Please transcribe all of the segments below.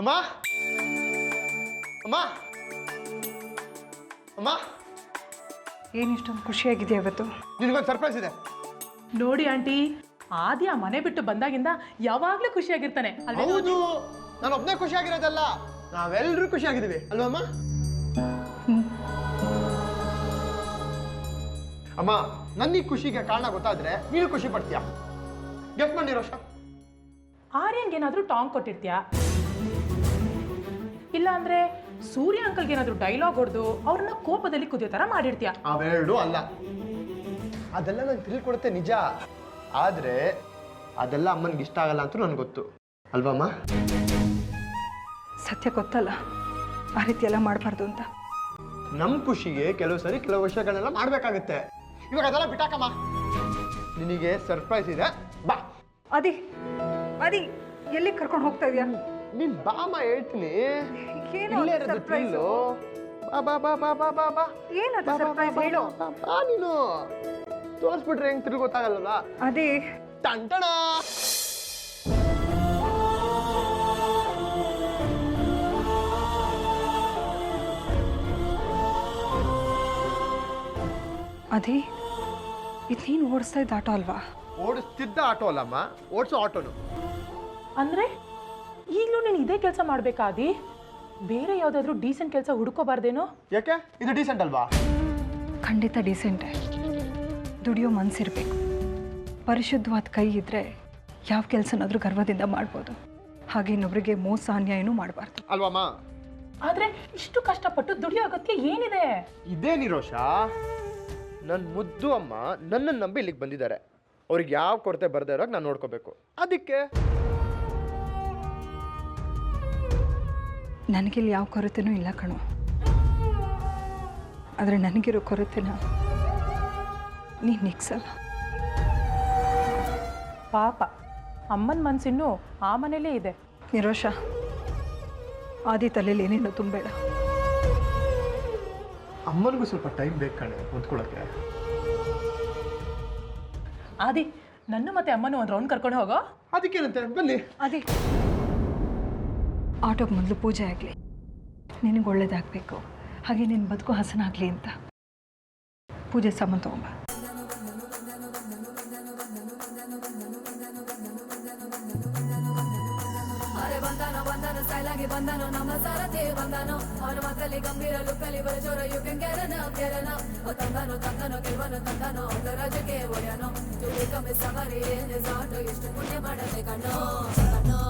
ಅಮ್ಮ ಅಮ್ಮ ಅಮ್ಮ ಏನು ಇಷ್ಟೊಂದು ಖುಷಿಯಾಗಿದೆಯಾ ಇವತ್ತು? ನಿನಗೊಂದು ಸರ್ಪ್ರೈಸ್ ಇದೆ. ನೋಡಿ ಆಂಟಿ, ಆದಿ ಆ ಮನೆ ಬಿಟ್ಟು ಬಂದಾಗಿಂದ ಯಾವಾಗ್ಲೂ ಖುಷಿಯಾಗಿರ್ತಾನೆ. ಹೌದು, ನಾನು ಒಬ್ಬನೇ ಖುಷಿಯಾಗಿರೋದಲ್ಲ, ನಾವೆಲ್ಲರೂ ಖುಷಿಯಾಗಿದ್ದೀವಿ ಅಲ್ವಮ್ಮ? ಅಮ್ಮ, ನನ್ನ ಈ ಖುಷಿಗೆ ಕಾರಣ ಗೊತ್ತಾದ್ರೆ ನೀನು ಖುಷಿ ಪಡ್ತೀಯಾ? ಗೆಸ್ ಮಾಡಿ ರೋಷ. ಆರ್ಯನ್ಗೇನಾದ್ರೂ ಟಾಂಗ್ ಕೊಟ್ಟಿರ್ತೀಯಾ? ಇಲ್ಲ ಅಂದ್ರೆ ಸೂರ್ಯ ಅಂಕಲ್ಗೆ ಏನಾದ್ರು ಡೈಲಾಗ್ ಹೊಡೆದು ಅವ್ರನ್ನ ಕೋಪದಲ್ಲಿ ಕುದಿಯೋ ತರ ಮಾಡಿರ್ತೀಯಾ? ಅವೆರಡು ಅಲ್ಲ. ಅದೆಲ್ಲ ನಂಗೆ ತಿಳ್ಕೊಡುತ್ತೆ ನಿಜ, ಆದ್ರೆ ಅದೆಲ್ಲ ಅಮ್ಮನಿಗೆ ಇಷ್ಟ ಆಗಲ್ಲ ಅಂತ ನನ್ಗೆ ಗೊತ್ತು ಅಲ್ವಮ್ಮ? ಸತ್ಯ ಗೊತ್ತಲ್ಲ ಆ ರೀತಿ ಎಲ್ಲ ಮಾಡಬಾರ್ದು ಅಂತ. ನಮ್ಮ ಖುಷಿಗೆ ಕೆಲವು ಸರಿ ಕೆಲವು ವಿಷಯಗಳನ್ನೆಲ್ಲ ಮಾಡ್ಬೇಕಾಗುತ್ತೆ. ಇವಾಗ ಅದೆಲ್ಲ ಬಿಟ್ಟಾಕಮ್ಮ, ನಿನಗೆ ಸರ್ಪ್ರೈಸ್ ಇದೆ, ಬಾ. ಅದಿ ಅದಿ ಎಲ್ಲಿ ಕರ್ಕೊಂಡು ಹೋಗ್ತಾ ಇದೀಯಾ? ನೀನ್ ಬಾಮ ಹೇಳ್ತೀನಿ. ಏನು ಇಲ್ಲೇ ಇರೋದು ಸರ್ಪ್ರೈಸ್? ಥ್ರಿಲ್ಲು. ಬಾ ಬಾ ಬಾ ಬಾ ಬಾ ಬಾ ಬಾ. ಏನದು ಸರ್ಪ್ರೈಸ್ ಹೇಳು? ಬಾ ನೀನು ತೋರಿಸ್ಬಿಟ್ರೆ ಹೆಂಗ್ ತಿರುಗಿ ಗೊತ್ತಾಗಲ್ಲ. ಅದೇ ಟಂಟಣ. ಅದೇ ಇದು ನೀನು ಓಡಿಸ್ತಾ ಇದ್ದ ಆಟೋ ಅಲ್ವಾ? ಓಡಿಸ್ತಿದ್ದ ಆಟೋ ಅಲ್ಲಮ್ಮ, ಓಡಿಸೋ ಆಟೋನು. ಅಂದ್ರೆ ಈಗಲೂ ನೀನು ಇದೇ ಕೆಲಸ ಮಾಡ್ಬೇಕಾದಿ? ಬೇರೆ ಯಾವ್ದಾದ್ರು ಡೀಸೆಂಟ್ ಕೆಲಸ ಹುಡುಕೋಬಾರ್ದೇನೋ? ಯಾಕೆ, ಇದು ಡೀಸೆಂಟ್ ಅಲ್ವಾ? ಖಂಡಿತ ಡೀಸೆಂಟೇ. ದುಡಿಯೋ ಮನಸ್ಸಿರ್ಬೇಕು, ಪರಿಶುದ್ಧವಾದ ಕೈ ಇದ್ದರೆ ಯಾವ ಕೆಲಸನಾದ್ರೂ ಗರ್ವದಿಂದ ಮಾಡ್ಬೋದು. ಹಾಗೆ ಇನ್ನೊಬ್ರಿಗೆ ಮೋಸ ಅನ್ಯಾಯನೂ ಮಾಡಬಾರ್ದು ಅಲ್ವಮ್ಮ? ಆದ್ರೆ ಇಷ್ಟು ಕಷ್ಟಪಟ್ಟು ದುಡಿಯೋ ಅಗತ್ಯ ಏನಿದೆ? ಇದೇ ನಿರೋಷ, ನನ್ನ ಮುದ್ದು ಅಮ್ಮ ನನ್ನನ್ನು ನಂಬಿ ಇಲ್ಲಿಗೆ ಬಂದಿದ್ದಾರೆ. ಅವ್ರಿಗೆ ಯಾವ ಕೊರತೆ ಬರ್ದೇ ಇರೋಕೆ ನಾನು ನೋಡ್ಕೋಬೇಕು. ಅದಕ್ಕೆ ನನಗಿಲ್ಲಿ ಯಾವ ಕೊರತೆನೂ ಇಲ್ಲ ಕಣೋ. ಆದರೆ ನನಗಿರೋ ಕೊರತೆನ ನೀನು ನಿಗ್ಸಲ್ಲ. ಪಾಪ ಅಮ್ಮನ ಮನ್ಸಿನ್ನು ಆ ಮನೇಲೇ ಇದೆ. ನಿರೋಷ, ಆದಿ ತಲೆಯಲ್ಲಿ ಏನೇನೋ ತುಂಬಬೇಡ. ಅಮ್ಮನಿಗೂ ಸ್ವಲ್ಪ ಟೈಮ್ ಬೇಕು ಕಣೆ ಹೊಂದ್ಕೊಳ್ಳೋಕ್ಕೆ. ಆದಿ, ನನ್ನ ಮತ್ತೆ ಅಮ್ಮನ ಒಂದು ರೌಂಡ್ ಕರ್ಕೊಂಡು ಹೋಗೋ. ಅದಕ್ಕೇನಂತೆ, ಬನ್ನಿ. ಅದೇ ಆಟೋಗೆ ಮೊದಲು ಪೂಜೆ ಆಗಲಿ, ನಿನಗೆ ಒಳ್ಳೇದಾಗಬೇಕು, ಹಾಗೆ ನಿನ್ನ ಬದುಕು ಹಸನಾಗಲಿ ಅಂತ ಪೂಜೆ ಸಾಮಾನು ತಗೊಂಬ. ಬಂದನು ನಮ್ಮ ಸಾರಥಿ ಬಂದನು, ಅವನ ಮಕ್ಕಳಿ ಗಂಭೀರ ಲುಕ್ಕಲಿ ಬರಜೋರ ಯುಗಂಗೆರನ ಕೆರನ ತಂದನು ತಂದನು ಗೆಲ್ವನು ತಂದನು ಅವನ ರಾಜಕ್ಕೆ ಒಡೆಯನು ತುಳಿ ಕಮ್ಮಿ ಸವಾರಿ ಸಾಟು ಎಷ್ಟು ಪುಣ್ಯ ಮಾಡದೆ ಕಣ್ಣೋ ಕಣ್ಣೋ.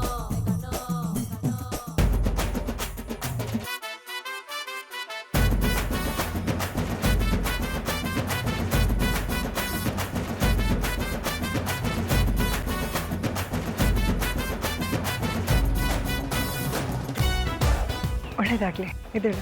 ಒಳ್ಳೇದಾಗಲಿ, ಎದ್ದೇಳು.